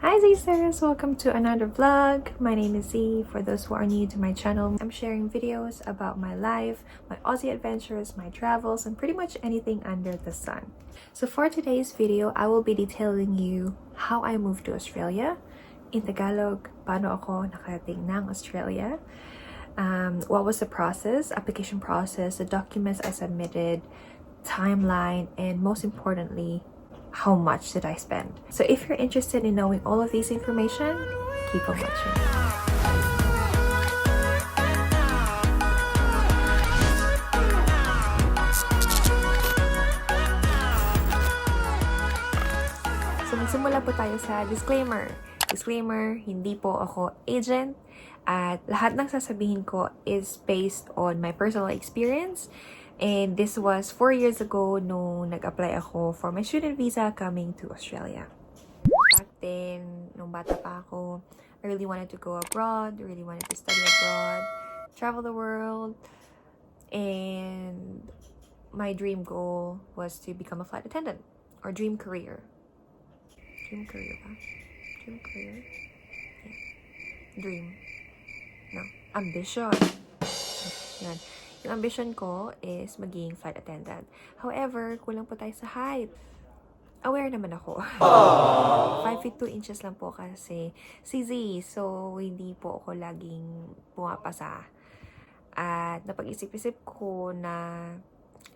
Hi ZEEsters! Welcome to another vlog. My name is Z. For those who are new to my channel, I'm sharing videos about my life, my Aussie adventures, my travels, and pretty much anything under the sun. So for today's video, I will be detailing you how I moved to Australia. In Tagalog, paano ako nakarating ng Australia. What was the process, application process, the documents I submitted, timeline, and most importantly, how much did I spend? So if you're interested in knowing all of these information, keep on watching. So magsimula po tayo sa disclaimer. Disclaimer, hindi po ako agent at lahat ng sasabihin ko is based on my personal experience. And this was 4 years ago nung nag-apply ako for my student visa coming to Australia. Back then, nung bata pa ako, I really wanted to go abroad, I really wanted to study abroad, travel the world, and my dream goal was to become a flight attendant, or dream career. Dream career ba? Dream career? Yeah. Dream. No. Ambition. Yan. Yung ambition ko is maging flight attendant. However, kulang po tayo sa height. Aware naman ako. 5 feet 2 inches lang po kasi si Z. So, hindi po ako laging pumapasa. At napag-isip-isip ko na,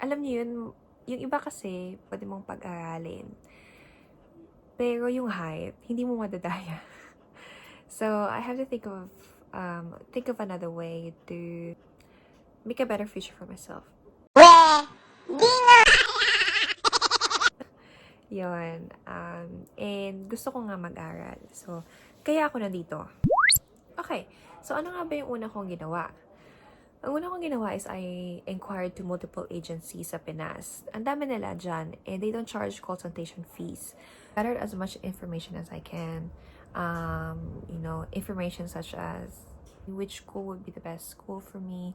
alam niyo yun, yung iba kasi, pwede mong pag-aralin. Pero yung height, hindi mo madadaya. So, I have to think of another way to make a better future for myself. Yun. And gusto ko nga mag-aral. So, kaya ako nandito. Okay. So, ano nga ba yung una kong ginawa? Ang una kong ginawa is I inquired to multiple agencies sa Pinas. Ang dami nila dyan. And they don't charge consultation fees. Gathered as much information as I can. Information such as which school would be the best school for me.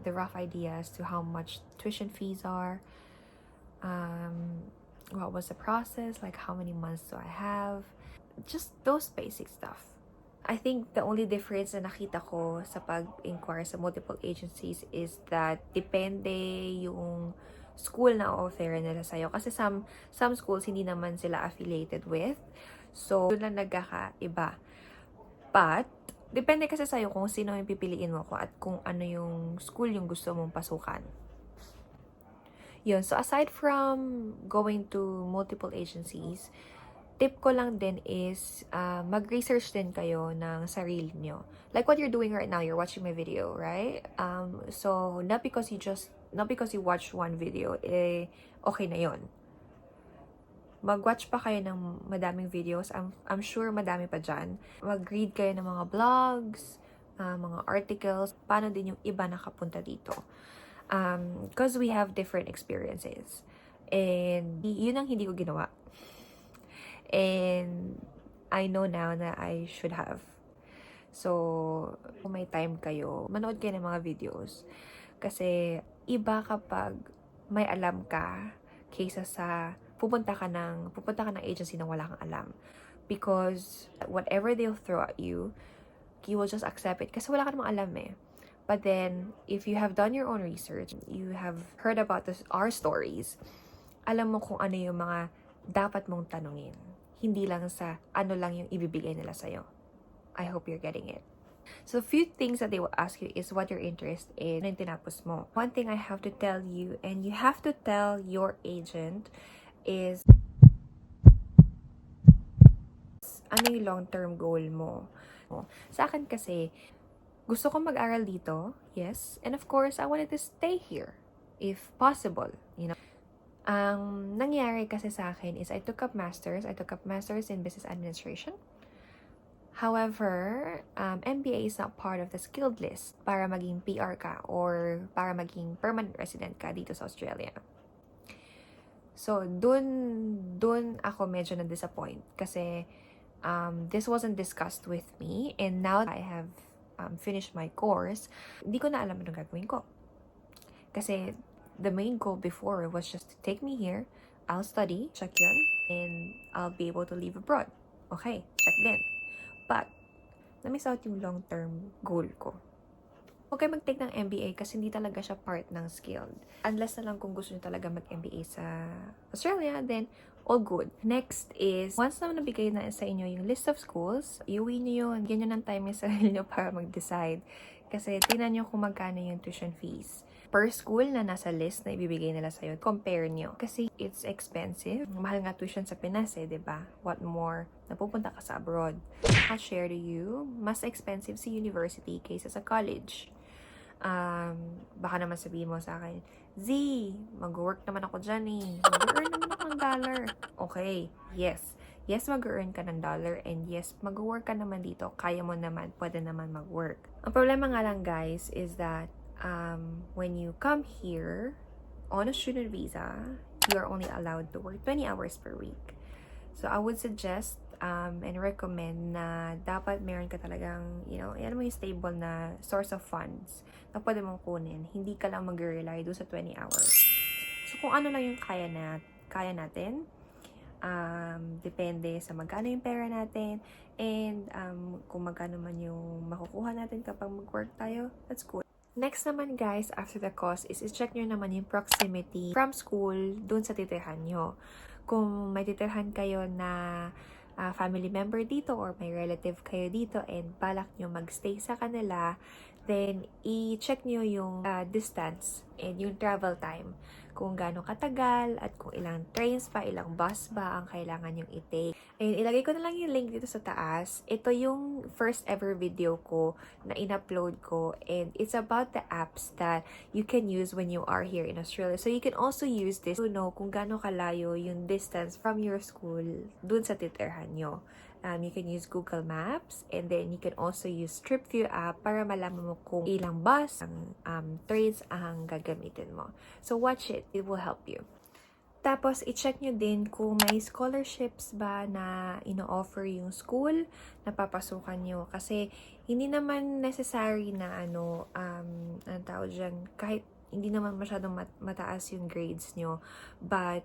The rough idea as to how much tuition fees are, what was the process, like how many months do I have, just those basic stuff. I think the only difference na nakita ko sa pag-inquire sa multiple agencies is that depende yung school na offer nila sa'yo. Kasi some schools hindi naman sila affiliated with. So, doon lang nagkakaiba. But, depende kasi sa'yo kung sino yung pipiliin mo ko at kung ano yung school yung gusto mong pasukan. Yun. So, aside from going to multiple agencies, tip ko lang din is mag-research din kayo ng sarili nyo. Like what you're doing right now, you're watching my video, right? So, not because you watch one video, okay na yun. Mag-watch pa kayo ng madaming videos. I'm sure madami pa dyan. Mag-read kayo ng mga blogs, mga articles, paano din yung iba nakapunta dito. Because we have different experiences. And yun ang hindi ko ginawa. And I know now na I should have. So, kung may time kayo, manood kayo ng mga videos. Kasi iba kapag may alam ka kaysa sa pupunta ka ng agency na wala kang alam. Because whatever they'll throw at you will just accept it. Kasi wala ka namang alam eh. But then, if you have done your own research, you have heard about our stories, alam mo kung ano yung mga dapat mong tanungin. Hindi lang sa ano lang yung ibibigay nila sa'yo. I hope you're getting it. So, a few things that they will ask you is what your interest in, ano yung tinapos mo. One thing I have to tell you, and you have to tell your agent, is ano yung long-term goal mo. Sa akin kasi, gusto ko mag-aral dito, yes. And of course, I wanted to stay here, if possible, you know. Ang nangyari kasi sa akin is I took up masters in business administration. However, MBA is not part of the skilled list para maging PR ka or para maging permanent resident ka dito sa Australia. So, dun ako medyo na-disappoint kasi this wasn't discussed with me, and now I have finished my course, hindi ko na alam anong gagawin ko. Kasi the main goal before was just to take me here, I'll study, check yun, and I'll be able to live abroad. Okay, check din. But, na-miss out yung long-term goal ko. Okay mag-take ng MBA kasi hindi talaga siya part ng skilled. Unless na lang kung gusto nyo talaga mag-MBA sa Australia, then all good. Next is, once na nabigay na sa inyo yung list of schools, iuwi nyo yun. Ganyan ng time yung sarili nyo para mag-decide. Kasi tingnan nyo kung magkano yung tuition fees. Per school na nasa list na ibibigay nila sa'yo, compare nyo. Kasi it's expensive. Mahal nga tuition sa Pinas eh, diba? What more? Napupunta ka sa abroad. I'll share to you, mas expensive si university kaysa sa college. Baka naman sabihin mo sa akin, Z, mag-work naman ako dyan eh. Mag-earn naman ako ng dollar. Okay, yes. Yes, mag-earn ka ng dollar and yes, mag-work ka naman dito. Kaya mo naman, pwede naman mag-work. Ang problema nga lang guys is that when you come here on a student visa, you are only allowed to work 20 hours per week. So I would suggest and recommend na dapat meron ka talagang, yan mo yung stable na source of funds na pwede mong kunin. Hindi ka lang mag-rely doon sa 20 hours. So kung ano lang yung kaya natin, depende sa magkano yung pera natin, and kung magkano man yung makukuha natin kapag mag-work tayo, that's good. Next naman guys, after the cost is i-check nyo naman yung proximity from school dun sa titirhan nyo. Kung may titirhan kayo na family member dito or may relative kayo dito and balak nyo magstay sa kanila, then i-check nyo yung distance and yung travel time. Kung gaano katagal at kung ilang trains pa, ilang bus ba ang kailangan yung i-take. And ilagay ko na lang yung link dito sa taas. Ito yung first ever video ko na in-upload ko, and it's about the apps that you can use when you are here in Australia. So you can also use this to know kung gaano kalayo yung distance from your school dun sa titirhan nyo. You can use Google Maps, and then you can also use Trip View app para malaman mo kung ilang bus, trains ang gagamitin mo. So watch it, it will help you. Tapos, i-check nyo din kung may scholarships ba na ino-offer yung school na papasukan nyo. Kasi, hindi naman necessary na ang tawag dyan, kahit hindi naman masyadong mataas yung grades nyo, but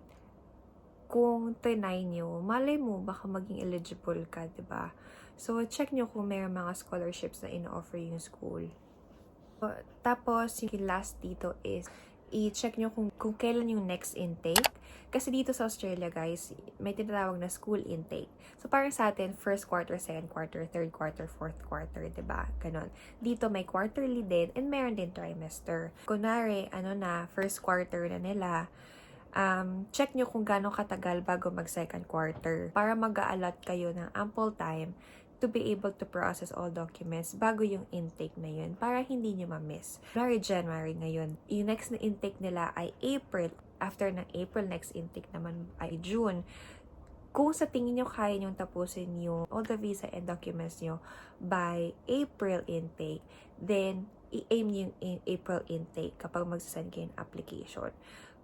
kung tinay nyo, malay mo, baka maging eligible ka, diba? So, check nyo kung may mga scholarships na ino-offer yung school. Tapos, yung last dito is, i-check nyo kung kailan yung next intake. Kasi dito sa Australia, guys, may tinatawag na school intake. So, parang sa atin, first quarter, second quarter, third quarter, fourth quarter, diba? Ganon. Dito, may quarterly din, and meron din trimester. Kunwari, first quarter na nila, check nyo kung gaano katagal bago mag-second quarter para mag-a-allot kayo ng ample time to be able to process all documents bago yung intake na yun para hindi nyo ma-miss. January ngayon. Yung next na intake nila ay April. After ng April, next intake naman ay June. Kung sa tingin nyo kaya nyo tapusin yung all the visa and documents nyo by April intake, then i-aim nyo yung April intake kapag magsasend kayo ng application.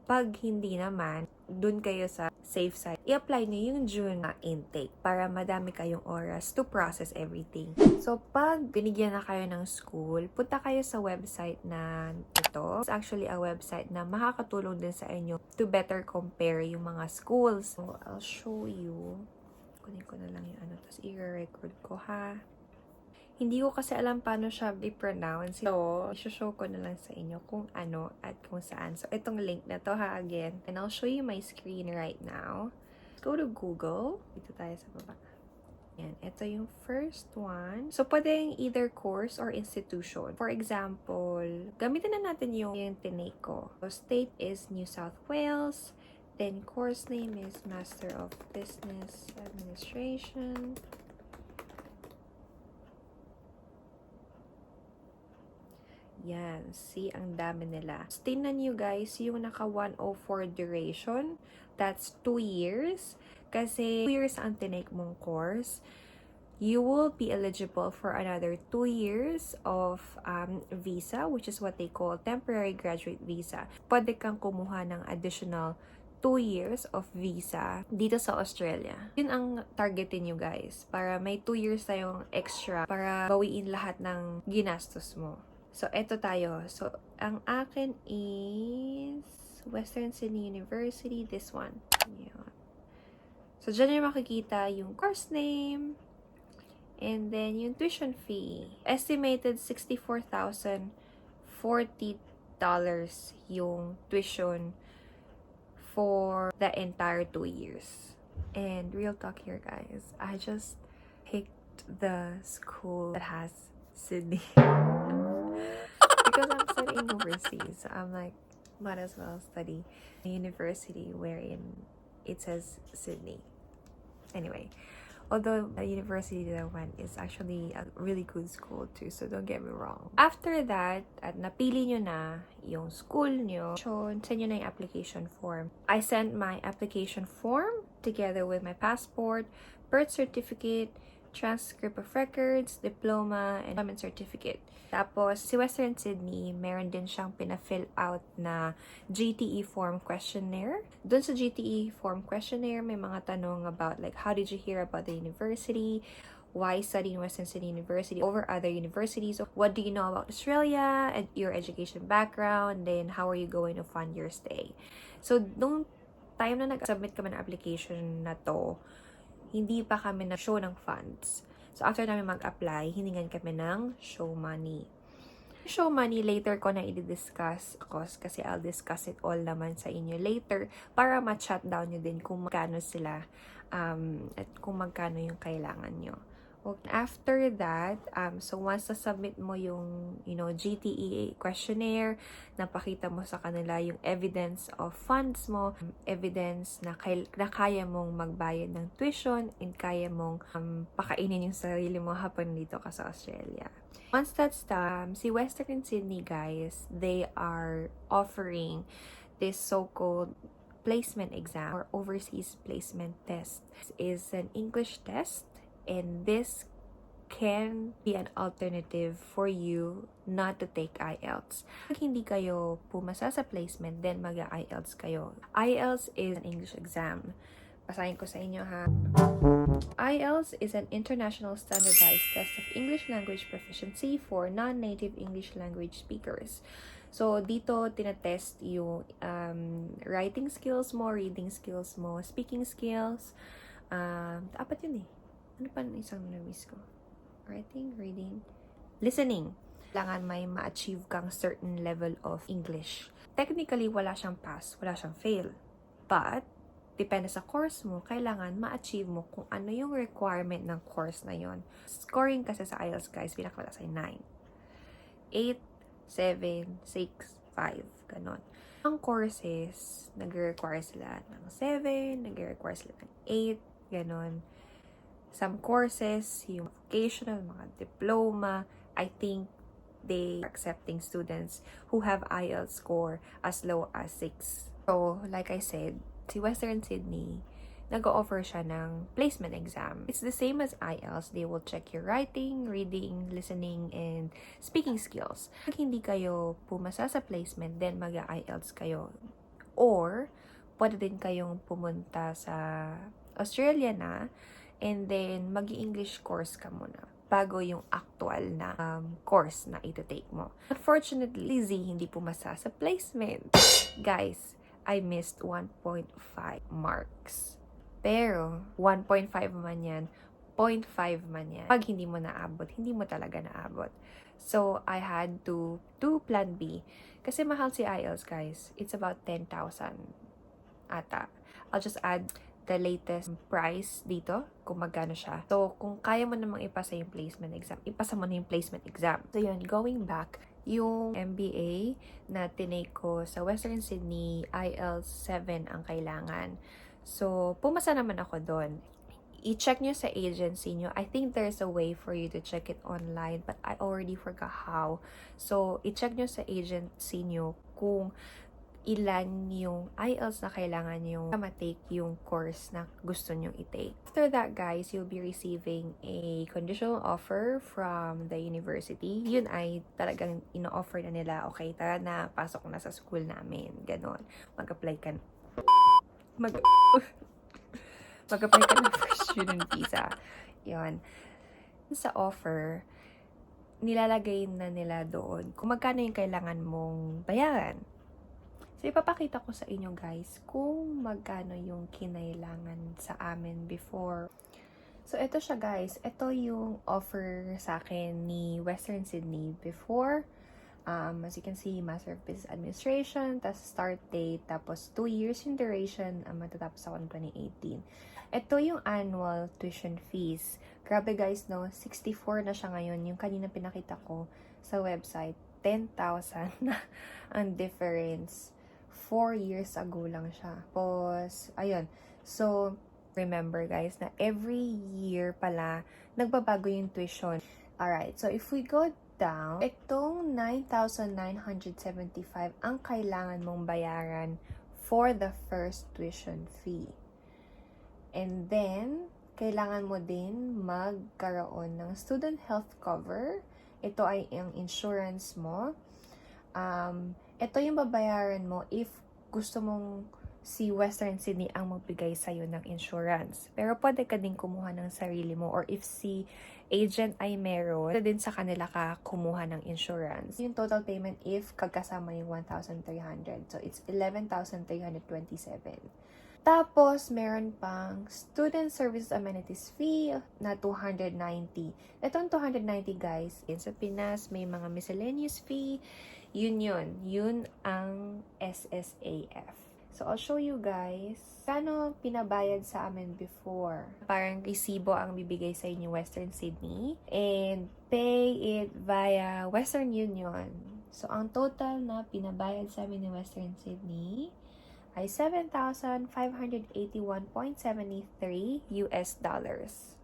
Pag hindi naman, dun kayo sa safe side, i-apply nyo yung June na intake para madami kayong oras to process everything. So, pag binigyan na kayo ng school, punta kayo sa website na ito. It's actually a website na makakatulong din sa inyo to better compare yung mga schools. So, I'll show you. Kunin ko na lang yung tapos i-record ko ha. Hindi ko kasi alam paano siya i-pronounce. So, i-show ko na lang sa inyo kung ano at kung saan. So, itong link na to ha, again. And I'll show you my screen right now. Let's go to Google. Dito tayo sa baba. Yan, ito yung first one. So, pwedeng either course or institution. For example, gamitin na natin yung tinake ko. So, state is New South Wales. Then, course name is Master of Business Administration. Yan, see, ang dami nila. Tingnan nyo guys, yung naka 104 duration, that's 2 years. Kasi 2 years ang tinake mong course, you will be eligible for another 2 years of visa, which is what they call temporary graduate visa. Pwede kang kumuha ng additional 2 years of visa dito sa Australia. Yun ang targetin nyo guys, para may 2 years tayong extra para bawiin lahat ng ginastos mo. So, eto tayo. So, ang akin is Western Sydney University, this one. Yun. So, dyan yung makikita yung course name, and then yung tuition fee. Estimated $64,040 yung tuition for the entire 2 years. And real talk here, guys, I just picked the school that has Sydney. Because I'm studying overseas, so I'm like, might as well study a university wherein it says Sydney. Anyway, although the university that I went is actually a really good school too, so don't get me wrong. After that, at napili nyo na yung school nyo, send nyo na yung application form. I sent my application form together with my passport, birth certificate, transcript of records, diploma, and employment certificate. Tapos, si Western Sydney, meron din siyang pina-fill out na GTE form questionnaire. Doon sa GTE form questionnaire, may mga tanong about like, how did you hear about the university? Why study in Western Sydney University over other universities? What do you know about Australia? And your education background? Then, how are you going to fund your stay? So, nung time na nag-submit kami ng application na to, hindi pa kami na-show ng funds. So, after namin mag-apply, hiningan kami ng show money. Show money, later ko na i-discuss kasi I'll discuss it all naman sa inyo later para ma-chat down nyo din kung magkano sila at kung magkano yung kailangan nyo. Okay. After that, so once na-submit mo yung, GTE questionnaire, napakita mo sa kanila yung evidence of funds mo, evidence na kaya mong magbayad ng tuition, and kaya mong pakainin yung sarili mo habang dito ka sa Australia. Once that's done, si Western Sydney, guys, they are offering this so-called placement exam or overseas placement test. This is an English test. And this can be an alternative for you not to take IELTS. Pag hindi kayo pumasa sa placement, then mag-IELTS kayo. IELTS is an English exam. Basahin ko sa inyo, ha. IELTS is an international standardized test of English language proficiency for non-native English language speakers. So, dito, tinatest yung writing skills mo, reading skills mo, speaking skills. Apat yun eh. Ano pa isang na-miss ko? Writing, reading, listening. Kailangan may ma-achieve kang certain level of English. Technically, wala siyang pass, wala siyang fail. But, depende sa course mo, kailangan ma-achieve mo kung ano yung requirement ng course na yon. Scoring kasi sa IELTS, guys, pinakamataas ay 9. 8, 7, 6, 5, ganon. Ang courses, nag-require sila ng 7, nag-require sila ng 8, ganon. Some courses, yung vocational, mga diploma, I think they are accepting students who have IELTS score as low as 6. So, like I said, si Western Sydney, nag-offer siya ng placement exam. It's the same as IELTS. They will check your writing, reading, listening, and speaking skills. Pag hindi kayo pumasa sa placement, then mag-IELTS kayo. Or, pwede din kayong pumunta sa Australia na, and then, mag-English course ka muna bago yung actual na course na ito-take mo. Unfortunately, Z hindi pumasa sa placement. Guys, I missed 1.5 marks. Pero, 1.5 man yan, 0.5 man yan. Pag hindi mo naabot, hindi mo talaga naabot. So, I had to do plan B. Kasi mahal si IELTS, guys. It's about 10,000 ata. I'll just add the latest price dito, kung magkano siya. So, kung kaya mo namang ipasa yung placement exam, ipasa mo na yung placement exam. So, yun, going back, yung MBA na tinake ko sa Western Sydney, IELTS 7 ang kailangan. So, pumasa naman ako doon. I-check nyo sa agency nyo. I think there's a way for you to check it online, but I already forgot how. So, i-check nyo sa agency nyo kung ilan yung IELTS na kailangan nyo ma-take yung course na gusto nyo i-take. After that, guys, you'll be receiving a conditional offer from the university. Yun ay talagang ino-offer na nila, okay, tara na, pasok na sa school namin. Ganon. Mag-apply ka mag-apply ka na for student visa. Yun. Sa offer, nilalagay na nila doon kung magkano yung kailangan mong bayaran. So, ipapakita ko sa inyo guys kung magkano yung kinailangan sa amin before. So, ito siya guys. Ito yung offer sa akin ni Western Sydney before. As you can see, Master of Business Administration, tapos start date, tapos 2 years yung duration, matatapos ako ng 2018. Ito yung annual tuition fees. Grabe guys, no? 64 na siya ngayon. Yung kanina pinakita ko sa website, 10,000 na ang difference. 4 years ago lang siya. Tapos, ayun. So, remember guys, na every year pala, nagbabago yung tuition. Alright, so if we go down, itong 9,975 ang kailangan mong bayaran for the first tuition fee. And then, kailangan mo din magkaroon ng student health cover. Ito ay ang insurance mo. Ito yung babayaran mo if gusto mong si Western Sydney ang magbigay sa'yo ng insurance. Pero pwede ka din kumuha ng sarili mo, or if si agent ay meron, pwede din sa kanila ka kumuha ng insurance. Yung total payment if kagkasama yung 1,300. So, it's 11,327. Tapos, meron pang student services amenities fee na 290. Itong 290 guys, sa Pinas may mga miscellaneous fee. Yun ang SSAF. So, I'll show you guys paano pinabayad sa amin before. Parang resibo ang bibigay sa inyo Western Sydney and pay it via Western Union. So, ang total na pinabayad sa amin ni Western Sydney ay $7,581.73 US dollars.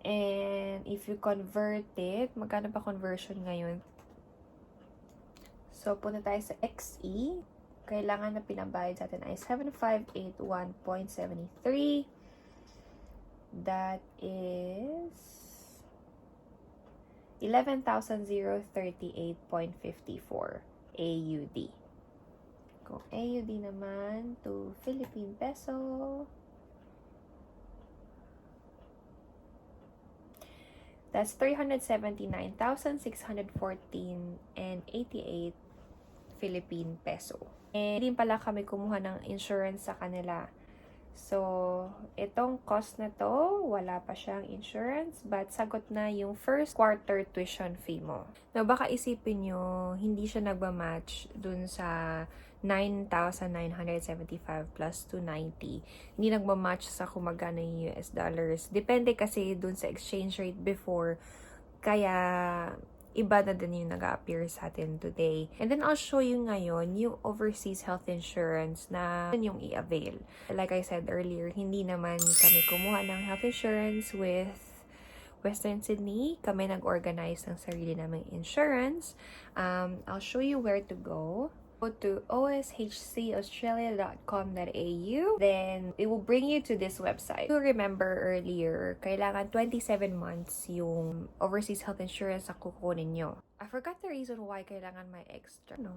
And if you convert it, magkano pa conversion ngayon? So, punta tayo sa XE. Kailangan na pinabayad sa atin ay 7,581.73. That is 11,038.54 AUD. Kung AUD naman to Philippine peso, that's 379,614.88 Philippine peso. And din pala kami kumuha ng insurance sa kanila. So, itong cost na to, wala pa siyang insurance, but sagot na yung first quarter tuition fee mo. Now, baka isipin nyo, hindi siya nagmamatch dun sa 9,975 plus 290. Hindi nagmamatch sa kung magkano yung US dollars. Depende kasi dun sa exchange rate before, kaya iba na din yung nag-appear sa atin today. And then, I'll show you ngayon yung overseas health insurance na yung i-avail. Like I said earlier, hindi naman kami kumuha ng health insurance with Western Sydney. Kami nag-organize ng sarili naming insurance. I'll show you where to go. Go to oshcaustralia.com.au. Then, it will bring you to this website. You remember earlier, kailangan 27 months yung overseas health insurance na kukunin nyo. I forgot the reason why kailangan may extra. No.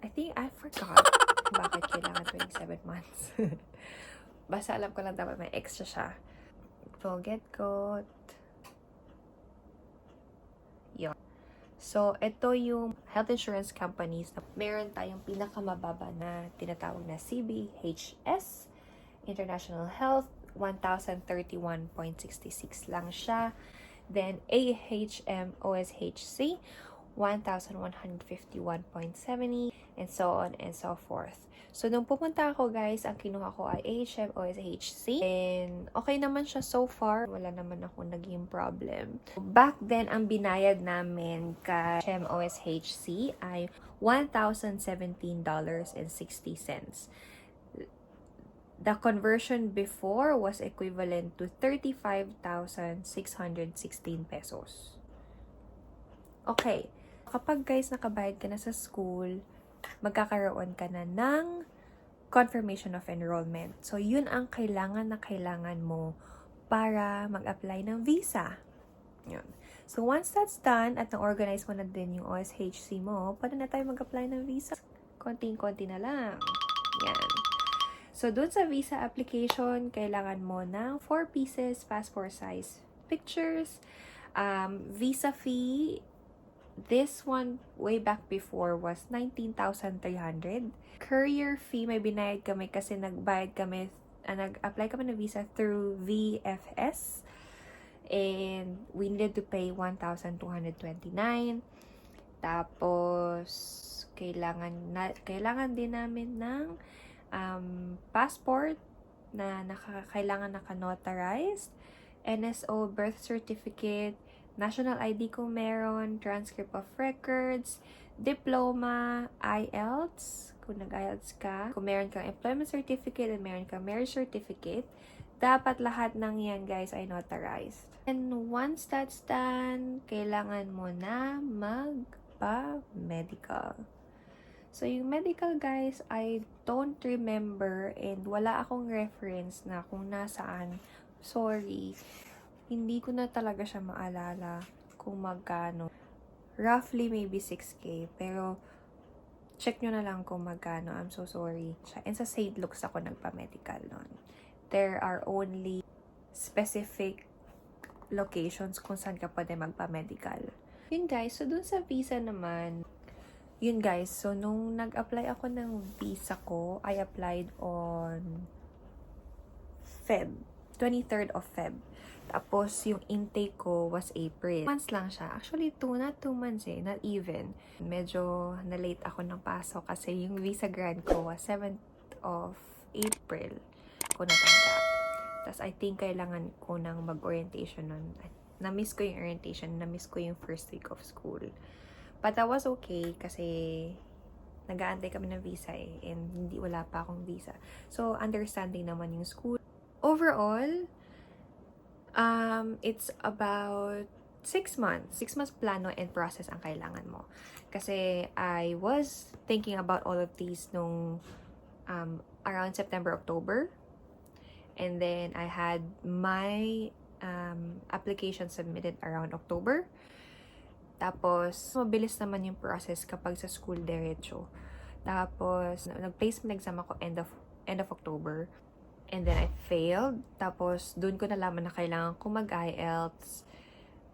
I think I forgot bakit kailangan 27 months. Basta alam ko lang dapat may extra siya. So, get got. Yun. So, ito yung health insurance companies na meron tayong pinakamababa na tinatawag na CBHS, International Health, 1,031.66 lang siya. Then, AHM OSHC, 1,151.70, and so on and so forth. So, nung pumunta ako guys, ang kinuha ko ay AHM OSHC. And okay naman siya so far. Wala naman ako naging problem. Back then, ang binayad namin ka AHM OSHC ay $1,017.60. The conversion before was equivalent to 35,616 pesos. Okay. Kapag guys nakabayad ka na sa school, magkakaroon ka na ng confirmation of enrollment. So, yun ang kailangan mo para mag-apply ng visa. Yun. So, once that's done, at na-organize mo na din yung OSHC mo, pwede na tayo mag-apply ng visa. Konting-konti na lang. Yan. So, dun sa visa application, kailangan mo ng 4 pieces passport size pictures, visa fee, This one, way back before, was 19,300. Courier fee, may binayad kami kasi nag-apply kami ng visa through VFS. And we needed to pay 1,229. Tapos, kailangan din namin ng passport na kailangan naka-notarized, NSO, birth certificate, national ID kung meron, transcript of records, diploma, IELTS, kung nag-IELTS ka, kung meron kang employment certificate and meron kang marriage certificate, dapat lahat ng yan, guys, ay notarized. And once that's done, kailangan mo na magpa-medical. So, yung medical, guys, I don't remember and wala akong reference na kung nasaan. Sorry. Hindi ko na talaga siya maalala kung magkano. Roughly, maybe 6K. Pero, check nyo na lang kung magkano. I'm so sorry. And sa St. Luke's ako nagpa-medical nun. There are only specific locations kung saan ka pwede magpa-medical. Yun, guys. So, dun sa visa naman, yun, guys. So, nung nag-apply ako ng visa ko, I applied on 23rd of Feb. Tapos, yung intake ko was April. 2 months lang siya. Actually, not 2 months eh. Not even. Medyo na-late ako ng pasok kasi yung visa grant ko was 7th of April ko natanggap. Tapos, I think kailangan ko nang mag-orientation nun. Na-miss ko yung orientation. Na-miss ko yung first week of school. But that was okay kasi nag-aantay kami ng visa eh. And wala pa akong visa. So, understanding naman yung school. Overall, it's about 6 months. 6 months plano and process ang kailangan mo. Kasi I was thinking about all of these nung around September, October. And then I had my application submitted around October. Tapos, mabilis naman yung process kapag sa school diretso. Tapos, nag-placement exam ako end of October. And then, I failed. Tapos, dun ko nalaman na kailangan ko mag-IELTS.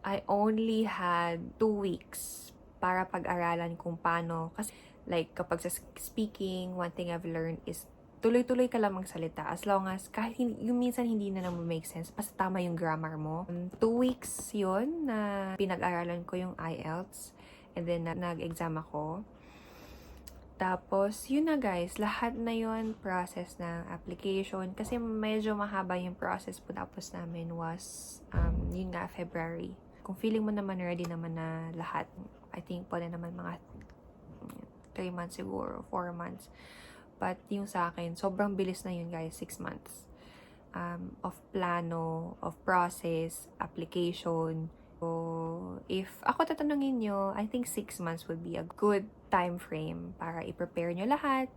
I only had 2 weeks para pag-aralan kung paano. Kasi, like, kapag sa speaking, one thing I've learned is tuloy-tuloy ka lang magsalita. As long as, kahit yung minsan hindi na naman make sense, basta tama yung grammar mo. 2 weeks yun na pinag-aralan ko yung IELTS. And then, nag-exam ako. Tapos, yun na guys, lahat na yun, process ng application. Kasi medyo mahaba yung process po tapos namin was, yun nga, February. Kung feeling mo naman ready naman na lahat, I think pwede naman mga 3 months siguro, 4 months. But yung sa akin, sobrang bilis na yun guys, 6 months. Of plano, of process, application. So, if ako tatanungin nyo, I think 6 months would be a good time frame para i-prepare nyo lahat.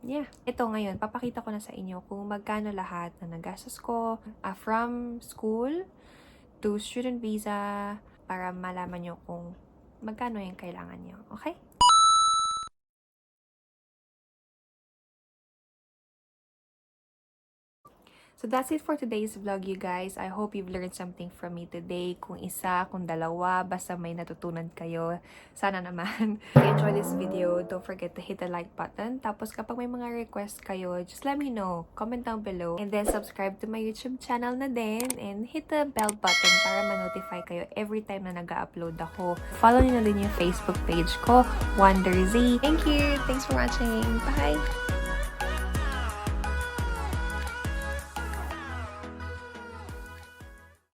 Yeah. Ito ngayon, papakita ko na sa inyo kung magkano lahat na nagastos ko from school to student visa para malaman nyo kung magkano yung kailangan nyo. Okay? So that's it for today's vlog, you guys. I hope you've learned something from me today. Kung isa, kung dalawa, basta may natutunan kayo. Sana naman. If you enjoyed this video, don't forget to hit the like button. Tapos kapag may mga request kayo, just let me know. Comment down below. And then subscribe to my YouTube channel na din. And hit the bell button para ma-notify kayo every time na nag-upload ako. Follow niyo na din yung Facebook page ko, WonderZ. Thank you! Thanks for watching. Bye!